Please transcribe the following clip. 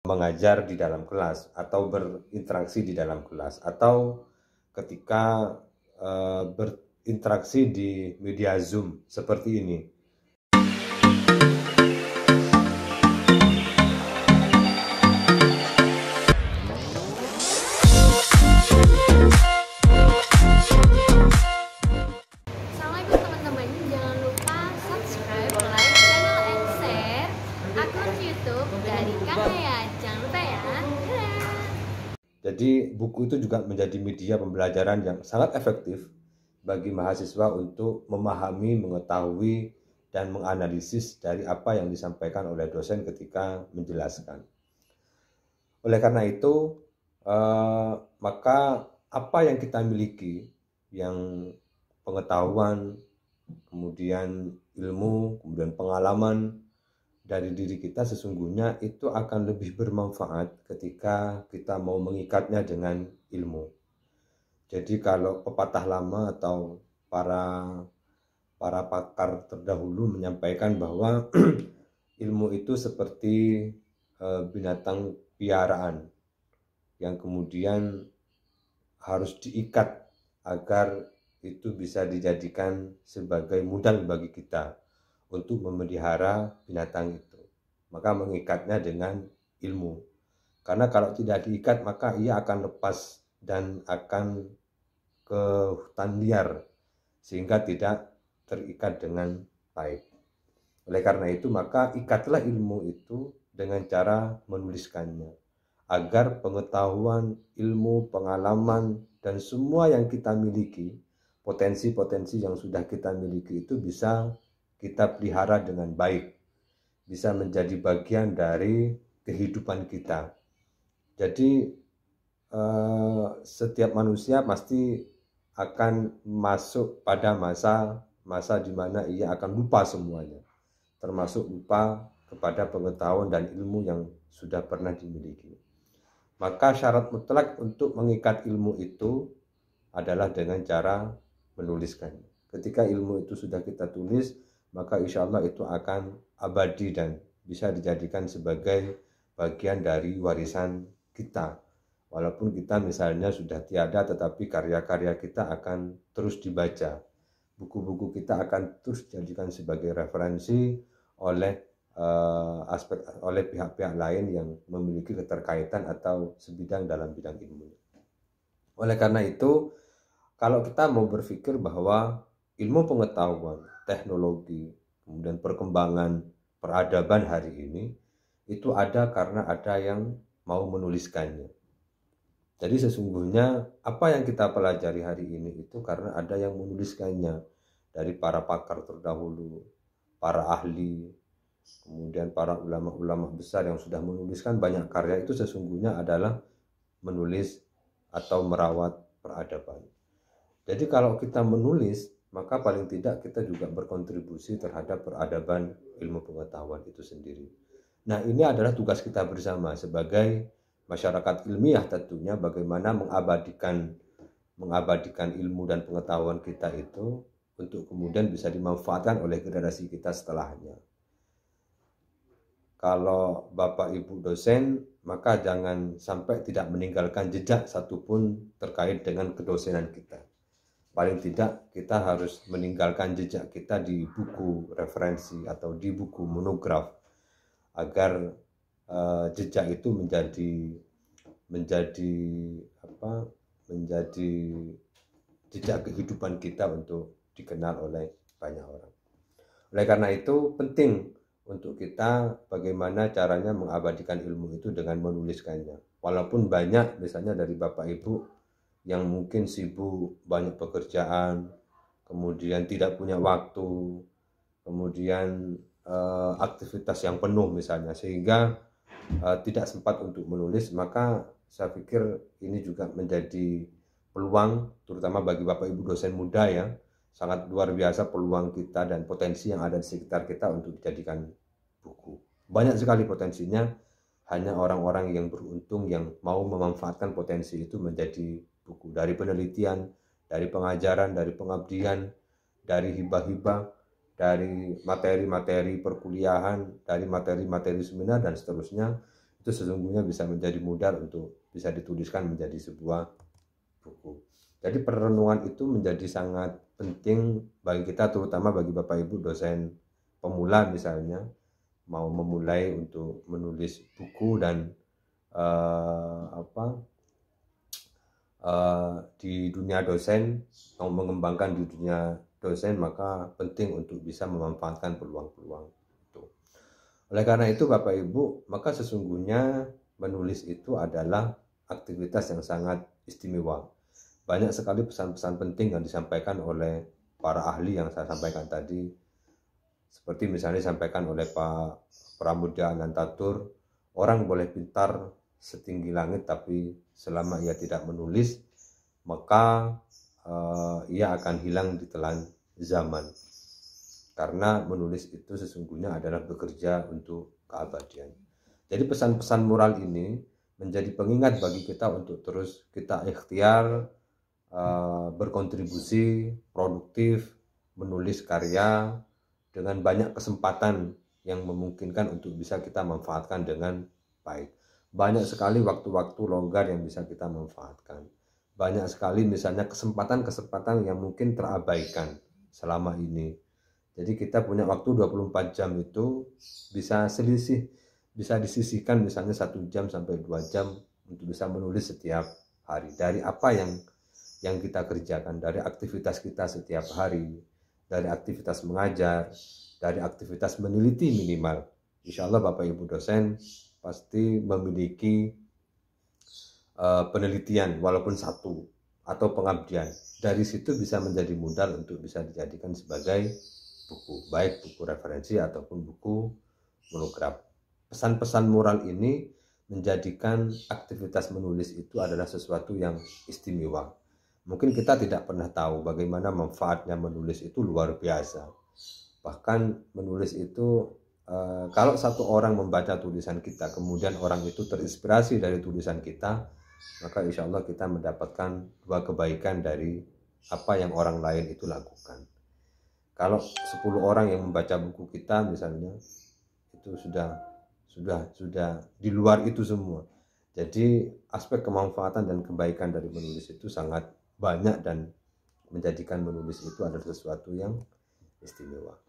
mengajar di dalam kelas atau berinteraksi di dalam kelas atau ketika berinteraksi di media Zoom seperti ini. Assalamualaikum teman-teman, jangan lupa subscribe, like, channel, and share akun YouTube dari Kanaya. Jangan lupa ya. Dadah. Jadi buku itu juga menjadi media pembelajaran yang sangat efektif bagi mahasiswa untuk memahami, mengetahui, dan menganalisis dari apa yang disampaikan oleh dosen ketika menjelaskan. Oleh karena itu, maka apa yang kita miliki, yang pengetahuan, kemudian ilmu, kemudian pengalaman dari diri kita sesungguhnya itu akan lebih bermanfaat ketika kita mau mengikatnya dengan ilmu. Jadi kalau pepatah lama atau para pakar terdahulu menyampaikan bahwa ilmu itu seperti binatang piaraan yang kemudian harus diikat agar itu bisa dijadikan sebagai modal bagi kita untuk memelihara binatang itu. Maka mengikatnya dengan ilmu. Karena kalau tidak diikat maka ia akan lepas dan akan ke hutan liar sehingga tidak terikat dengan baik. Oleh karena itu maka ikatlah ilmu itu dengan cara menuliskannya agar pengetahuan, ilmu, pengalaman, dan semua yang kita miliki, potensi-potensi yang sudah kita miliki itu bisa kita pelihara dengan baik, bisa menjadi bagian dari kehidupan kita. Jadi setiap manusia pasti akan masuk pada masa di mana ia akan lupa semuanya, termasuk lupa kepada pengetahuan dan ilmu yang sudah pernah dimiliki. Maka syarat mutlak untuk mengikat ilmu itu adalah dengan cara menuliskannya. Ketika ilmu itu sudah kita tulis, maka insya Allah itu akan abadi dan bisa dijadikan sebagai bagian dari warisan kita. Walaupun kita misalnya sudah tiada, tetapi karya-karya kita akan terus dibaca. Buku-buku kita akan terus dijadikan sebagai referensi oleh oleh pihak-pihak lain yang memiliki keterkaitan atau sebidang dalam bidang ilmu. Oleh karena itu, kalau kita mau berpikir bahwa ilmu pengetahuan, teknologi, kemudian perkembangan peradaban hari ini, itu ada karena ada yang mau menuliskannya. Jadi sesungguhnya apa yang kita pelajari hari ini itu karena ada yang menuliskannya dari para pakar terdahulu, para ahli, kemudian para ulama-ulama besar yang sudah menuliskan banyak karya itu sesungguhnya adalah menulis atau merawat peradaban. Jadi kalau kita menulis, maka paling tidak kita juga berkontribusi terhadap peradaban ilmu pengetahuan itu sendiri. Nah, ini adalah tugas kita bersama sebagai masyarakat ilmiah tentunya, bagaimana mengabadikan ilmu dan pengetahuan kita itu untuk kemudian bisa dimanfaatkan oleh generasi kita setelahnya. Kalau Bapak Ibu dosen, maka jangan sampai tidak meninggalkan jejak satupun terkait dengan kedosenan kita. Paling tidak kita harus meninggalkan jejak kita di buku referensi atau di buku monograf agar jejak itu menjadi jejak kehidupan kita untuk dikenal oleh banyak orang. Oleh karena itu penting untuk kita bagaimana caranya mengabadikan ilmu itu dengan menuliskannya. Walaupun banyak misalnya dari Bapak Ibu yang mungkin sibuk, banyak pekerjaan, kemudian tidak punya waktu, kemudian aktivitas yang penuh misalnya, sehingga tidak sempat untuk menulis, maka saya pikir ini juga menjadi peluang, terutama bagi Bapak Ibu dosen muda ya, sangat luar biasa peluang kita dan potensi yang ada di sekitar kita untuk dijadikan buku. Banyak sekali potensinya, hanya orang-orang yang beruntung yang mau memanfaatkan potensi itu menjadi buku. Dari penelitian, dari pengajaran, dari pengabdian, dari hibah-hibah, dari materi-materi perkuliahan, dari materi-materi seminar dan seterusnya. itu sesungguhnya bisa menjadi modal untuk bisa dituliskan menjadi sebuah buku. Jadi perenungan itu menjadi sangat penting bagi kita, terutama bagi Bapak Ibu dosen pemula misalnya, mau memulai untuk menulis buku dan di dunia dosen, mau mengembangkan di dunia dosen, maka penting untuk bisa memanfaatkan peluang-peluang itu. Oleh karena itu Bapak Ibu, maka sesungguhnya menulis itu adalah aktivitas yang sangat istimewa. Banyak sekali pesan-pesan penting yang disampaikan oleh para ahli yang saya sampaikan tadi, seperti misalnya disampaikan oleh Pak Pramudia Anantatur, orang boleh pintar setinggi langit, tapi selama ia tidak menulis, maka ia akan hilang di telan zaman. Karena menulis itu sesungguhnya adalah bekerja untuk keabadian. Jadi pesan-pesan moral ini menjadi pengingat bagi kita untuk terus kita ikhtiar berkontribusi produktif, menulis karya dengan banyak kesempatan yang memungkinkan untuk bisa kita manfaatkan dengan baik. Banyak sekali waktu-waktu longgar yang bisa kita manfaatkan. Banyak sekali misalnya kesempatan-kesempatan yang mungkin terabaikan selama ini. Jadi kita punya waktu 24 jam itu bisa disisihkan misalnya 1 jam sampai 2 jam untuk bisa menulis setiap hari. Dari apa yang kita kerjakan, dari aktivitas kita setiap hari, dari aktivitas mengajar, dari aktivitas meneliti minimal. Insya Allah Bapak Ibu dosen pasti memiliki penelitian walaupun satu atau pengabdian. Dari situ bisa menjadi modal untuk bisa dijadikan sebagai buku, baik buku referensi ataupun buku monograf. Pesan-pesan moral ini menjadikan aktivitas menulis itu adalah sesuatu yang istimewa. Mungkin kita tidak pernah tahu bagaimana manfaatnya menulis itu luar biasa. Bahkan menulis itu kalau satu orang membaca tulisan kita, kemudian orang itu terinspirasi dari tulisan kita, maka insya Allah kita mendapatkan 2 kebaikan dari apa yang orang lain itu lakukan. Kalau 10 orang yang membaca buku kita misalnya, itu sudah di luar itu semua. Jadi aspek kemanfaatan dan kebaikan dari menulis itu sangat banyak dan menjadikan menulis itu adalah sesuatu yang istimewa.